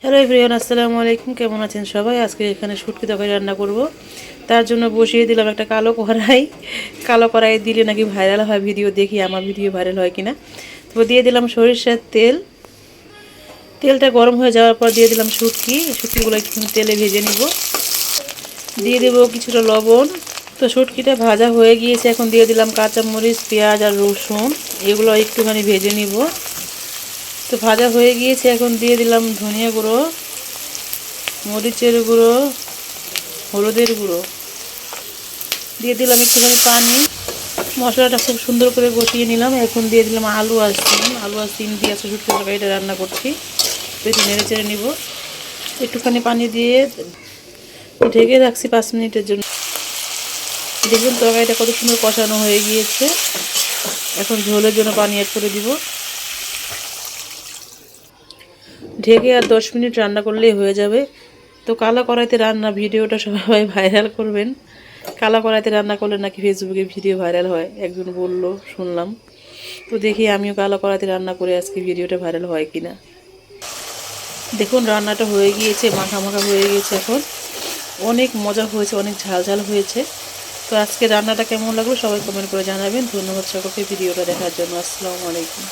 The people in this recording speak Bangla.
হ্যালো এভরিওয়ান, আসসালামু আলাইকুম। কেমন আছেন সবাই? আজকে এখানে শুটকি তরকারি রান্না করব। তার জন্য বসিয়ে দিলাম একটা কালো কড়াই। কালো কড়াই দিলে নাকি ভাইরাল হয়, ভিডিও দেখি আমার ভিডিও ভাইরাল হয় কিনা। তো দিয়ে দিলাম সরিষার তেল। তেলটা গরম হয়ে যাওয়ার পর দিয়ে দিলাম শুটকিগুলো একটু তেলে ভেজে নিব। দিয়ে দেব কিছুটা লবণ। তো শুটকিটা ভাজা হয়ে গিয়েছে, এখন দিয়ে দিলাম কাঁচামরিচ, পেঁয়াজ আর রসুন। এগুলো একটুখানি ভেজে নিব। তো ভাজা হয়ে গিয়েছে, এখন দিয়ে দিলাম ধনিয়া গুঁড়ো, মরিচের গুঁড়ো, হলুদের গুঁড়ো, দিয়ে দিলাম একটুখানি পানি। মশলাটা খুব সুন্দর করে কষিয়ে নিলাম। এখন দিয়ে দিলাম আলু আর সিম দিয়ে শুটকি তরকারিটা রান্না করছি। তো একটু নেড়ে চেড়ে নিব। একটুখানি পানি দিয়ে ঢেকে রাখছি 5 মিনিটের জন্য। দেখুন তরকারিটা কত সুন্দর কষানো হয়ে গিয়েছে। এখন ঝোলের জন্য পানি অ্যাড করে দিব। ঢেকে আর 10 মিনিট রান্না করলেই হয়ে যাবে। তো কালো কড়াইতে রান্না ভিডিওটা সবাই ভাইরাল করবেন। কালো কড়াইতে রান্না করলে নাকি ফেসবুকে ভিডিও ভাইরাল হয়, একজন বলল, শুনলাম। তো দেখি আমিও কালো কড়াইতে রান্না করে আজকে ভিডিওটা ভাইরাল হয় কিনা। দেখুন রান্নাটা হয়ে গিয়েছে, মাখা মাখা হয়ে গিয়েছে। এখন অনেক মজা হয়েছে, অনেক ঝাল ঝাল হয়েছে। তো আজকে রান্নাটা কেমন লাগলো সবাই কমেন্ট করে জানাবেন। ধন্যবাদ সকলকে ভিডিওটা দেখার জন্য। আসসালামু আলাইকুম।